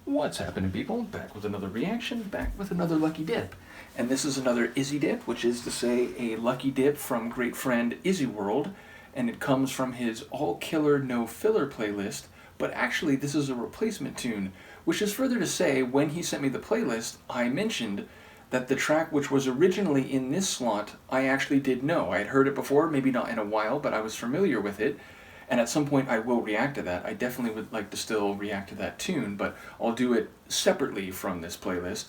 What's happening, people? Back with another reaction, back with another lucky dip. And this is another Izzy dip, which is to say a lucky dip from great friend Izzy World, and it comes from his All Killer No Filler playlist, but actually this is a replacement tune, which is further to say when he sent me the playlist, I mentioned that the track which was originally in this slot, I actually did know. I had heard it before, maybe not in a while, but I was familiar with it. And at some point I will react to that. I definitely would like to still react to that tune, but I'll do it separately from this playlist.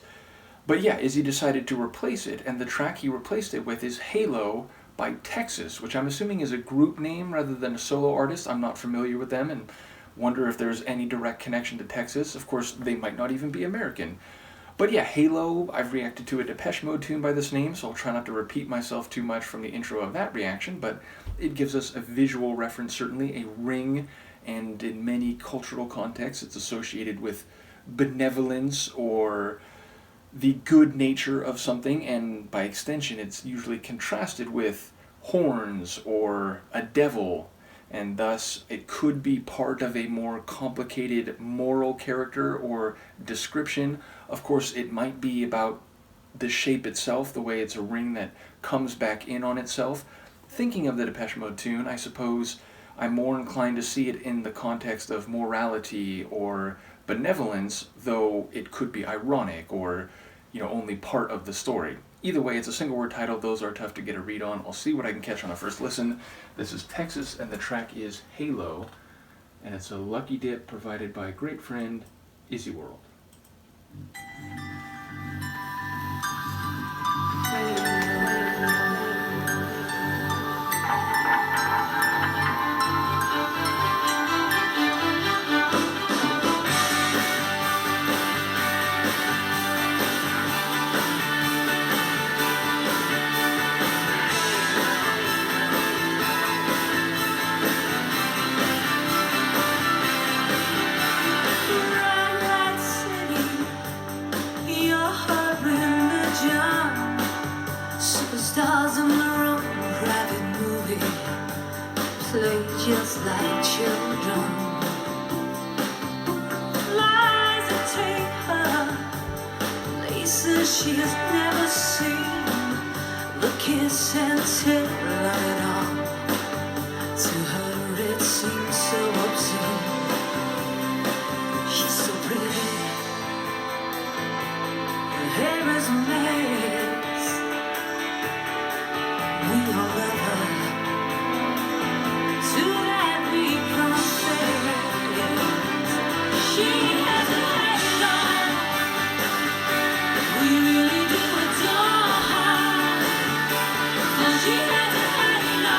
But yeah, Izzy decided to replace it, and the track he replaced it with is Halo by Texas, which I'm assuming is a group name rather than a solo artist. I'm not familiar with them and wonder if there's any direct connection to Texas. Of course, they might not even be American. But yeah, Halo, I've reacted to a Depeche Mode tune by this name, so I'll try not to repeat myself too much from the intro of that reaction, but it gives us a visual reference, certainly, a ring, and in many cultural contexts it's associated with benevolence or the good nature of something, and by extension it's usually contrasted with horns or a devil, and thus it could be part of a more complicated moral character or description. Of course, it might be about the shape itself, the way it's a ring that comes back in on itself. Thinking of the Depeche Mode tune, I suppose I'm more inclined to see it in the context of morality or benevolence, though it could be ironic or, only part of the story. Either way, it's a single word title. Those are tough to get a read on. I'll see what I can catch on a first listen. This is Texas, and the track is Halo, and it's a lucky dip provided by a great friend, Izzy World. Stars in their own private movie, play just like children. Lies that take her places she has never seen. The kiss and tell of it all, to her it seems so obscene. She's so pretty, her hair is a mess. We all love her, to that we confess. She has a halo, we really do adore her, 'cause she has a halo.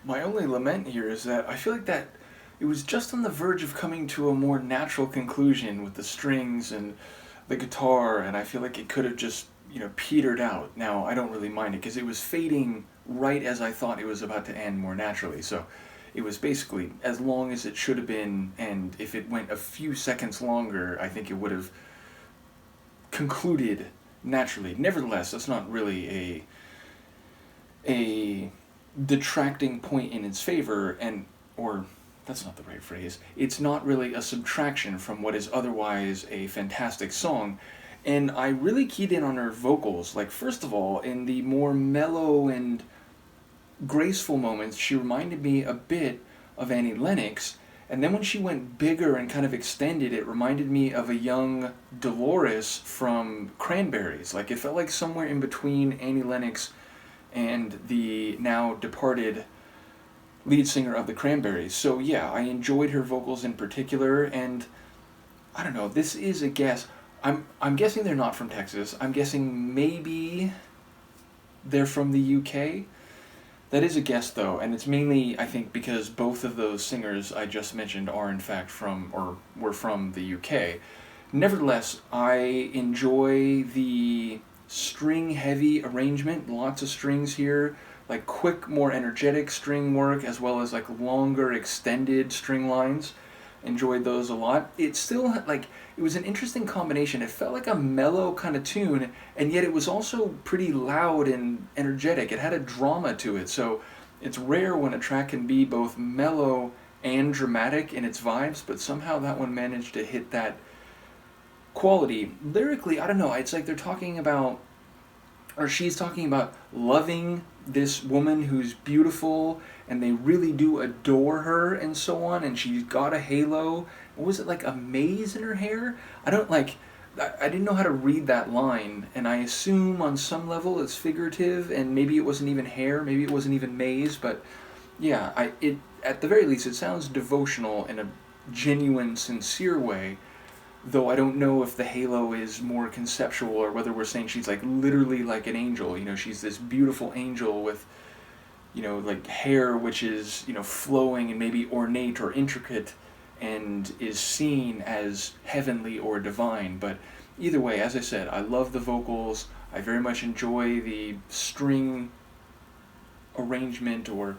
My only lament here is that I feel like that it was just on the verge of coming to a more natural conclusion with the strings and the guitar, and I feel like it could have just, petered out. Now, I don't really mind it because it was fading right as I thought it was about to end more naturally. So it was basically as long as it should have been, and if it went a few seconds longer, I think it would have concluded naturally. Nevertheless, that's not really a detracting point in its favor, or that's not the right phrase. It's not really a subtraction from what is otherwise a fantastic song. And I really keyed in on her vocals. Like, first of all, in the more mellow and graceful moments, she reminded me a bit of Annie Lennox. And then when she went bigger and kind of extended, it reminded me of a young Dolores from Cranberries. Like, it felt like somewhere in between Annie Lennox and the now departed lead singer of the Cranberries. So yeah, I enjoyed her vocals in particular, and I don't know, this is a guess. I'm guessing they're not from Texas. I'm guessing maybe they're from the UK. That is a guess, though, and it's mainly, I think, because both of those singers I just mentioned are in fact from, or were from the UK. Nevertheless, I enjoy the string-heavy arrangement, lots of strings here, like quick, more energetic string work, as well as like longer, extended string lines. Enjoyed those a lot. It still it was an interesting combination. It felt like a mellow kind of tune, and yet it was also pretty loud and energetic. It had a drama to it, so it's rare when a track can be both mellow and dramatic in its vibes, but somehow that one managed to hit that quality. Lyrically, I don't know, it's like they're talking about, or she's talking about loving this woman who's beautiful, and they really do adore her and so on, and she's got a halo. What was it, like a maze in her hair? I didn't know how to read that line, and I assume on some level it's figurative, and maybe it wasn't even hair, maybe it wasn't even maze, but yeah, at the very least it sounds devotional in a genuine, sincere way. Though I don't know if the halo is more conceptual or whether we're saying she's like literally like an angel. She's this beautiful angel with, like hair which is, flowing and maybe ornate or intricate and is seen as heavenly or divine. But either way, as I said, I love the vocals. I very much enjoy the string arrangement or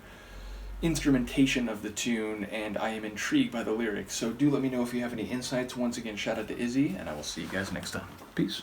instrumentation of the tune, and I am intrigued by the lyrics. So do let me know if you have any insights. Once again, shout out to Izzy, and I will see you guys next time. Peace.